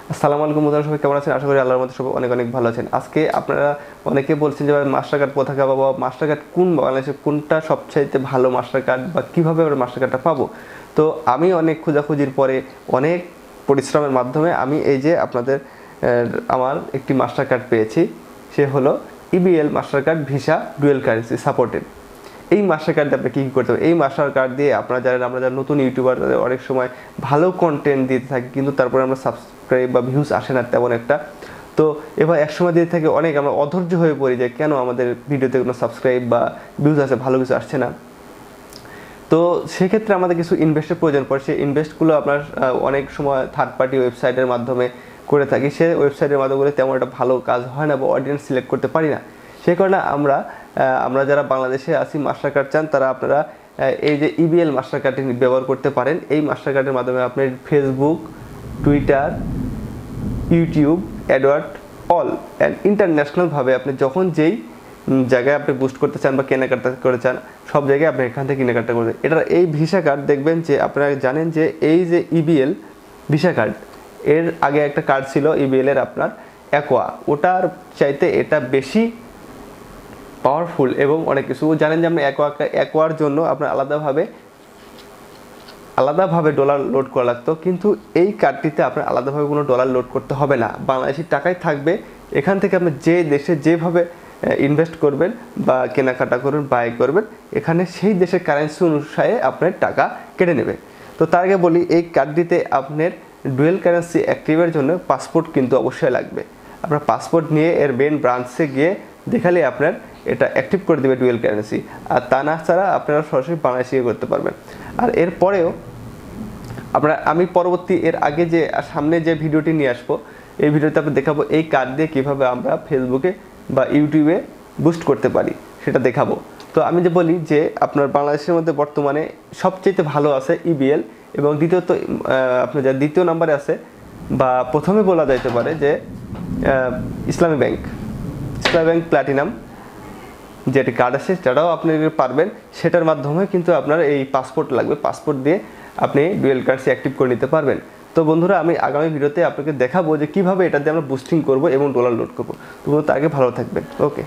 আসসালামু আলাইকুম বন্ধুরা, সবাই কেমন আছেন? আশা করি আল্লাহর মধ্যে সবাই অনেক অনেক ভালো আছেন। আজকে আপনারা অনেকে বলছেন যে ভাই মাস্টার কার্ড কোথা থেকে পাবো, মাস্টার কার্ড কোন বাংলাদেশে কোনটা সবচাইতে ভালো মাস্টার কার্ড বা কীভাবে আমরা মাস্টার কার্ডটা পাবো। তো আমি অনেক খোঁজাখুঁজির পরে অনেক পরিশ্রমের মাধ্যমে আমি এই যে আপনাদের আমার একটি মাস্টার কার্ড পেয়েছি। সে হলো EBL master card visa dual currency supported. এই মাস্টার কার্ড দিয়ে আপনি কী করতে হবে? এই মাস্টার কার্ড দিয়ে আপনারা আমরা যারা নতুন ইউটিউবার অনেক সময় ভালো কন্টেন্ট দিতে থাকি, কিন্তু তারপরে আমরা সাবস্ক্রাইব বা ভিউজ আসে না তেমন একটা। তো এবার একসময় দিতে থাকে অনেক আমরা অধৈর্য হয়ে পড়ি যে কেন আমাদের ভিডিওতে কোনো সাবস্ক্রাইব বা ভিউজ আসে, ভালো কিছু আসছে না। তো সেক্ষেত্রে আমাদের কিছু ইনভেস্টের প্রয়োজন পড়ে। সেই ইনভেস্টগুলো আপনার অনেক সময় থার্ড পার্টি ওয়েবসাইটের মাধ্যমে করে থাকি। সে ওয়েবসাইটের মাধ্যমে তেমন একটা ভালো কাজ হয় না বা অডিয়েন্স সিলেক্ট করতে পারি না। সেই কারণে আমরা যারা বাংলাদেশে আসি মাস্টার কার্ড চান, তারা আপনারা এই যে EBL মাস্টার কার্ডটি ব্যবহার করতে পারেন। এই মাস্টার কার্ডের মাধ্যমে আপনি Facebook, Twitter, YouTube, AdWords all and ইন্টারন্যাশনালভাবে আপনি যখন যেই জায়গায় আপনি বুস্ট করতে চান বা কেনাকাটা করতে চান, সব জায়গায় আপনি এখান থেকে কেনাকাটা করবেন। এটার এই ভিসা কার্ড দেখবেন যে আপনারা জানেন যে এই যে EBL ভিসা কার্ড, এর আগে একটা কার্ড ছিল EBL এর আপনার অ্যাকোয়া, ওটার চাইতে এটা বেশি পাওয়ারফুল এবং অনেক কিছু জানেন যে আপনি অ্যাকোয়ার জন্য আপনার আলাদাভাবে ডলার লোড করা লাগতো, কিন্তু এই কার্ডটিতে আপনার আলাদাভাবে কোনো ডলার লোড করতে হবে না। বাংলাদেশি টাকাই থাকবে। এখান থেকে আপনি যে দেশে যেভাবে ইনভেস্ট করবেন বা কেনাকাটা করবেন, বাই করবেন, এখানে সেই দেশের কারেন্সি অনুসারে আপনার টাকা কেটে নেবে। তো তার আগে বলি, এই কার্ডটিতে আপনার ডুয়েল কারেন্সি অ্যাক্টিভের জন্য পাসপোর্ট কিন্তু অবশ্যই লাগবে। আপনার পাসপোর্ট নিয়ে এর মেন ব্রাঞ্চে গিয়ে দেখালে আপনার এটা অ্যাক্টিভ করে দেবে ডুয়েল কারেন্সি। আর তা না ছাড়া আপনারা সরাসরি বাংলাদেশে করতে পারবেন। আর এরপরেও আমি পরবর্তী এর আগে যে সামনে যে ভিডিওটি নিয়ে আসবো, এই ভিডিওতে আপনি দেখাবো এই কার্ড দিয়ে কীভাবে আমরা ফেসবুকে বা ইউটিউবে বুস্ট করতে পারি, সেটা দেখাবো। তো আমি যে বলি যে আপনার বাংলাদেশের মধ্যে বর্তমানে সবচেয়ে ভালো আছে EBL, এবং দ্বিতীয়ত আপনার যা দ্বিতীয় নাম্বারে আছে বা প্রথমে বলা যাইতে পারে যে ইসলামী ব্যাংক প্ল্যাটিনাম যেটি কার্ড আছে, সেটাও আপনি পারবেন। সেটার মাধ্যমে কিন্তু আপনার এই পাসপোর্ট লাগবে, পাসপোর্ট দিয়ে আপনি ডুয়েল কারেন্সি অ্যাক্টিভ করে নিতে পারবেন। তো বন্ধুরা, আমি আগামী ভিডিওতে আপনাকে দেখাবো যে কীভাবে এটা দিয়ে আমরা বুস্টিং করবো এবং ডলার লোড করবো। তো তার আগে ভালো থাকবেন। ওকে।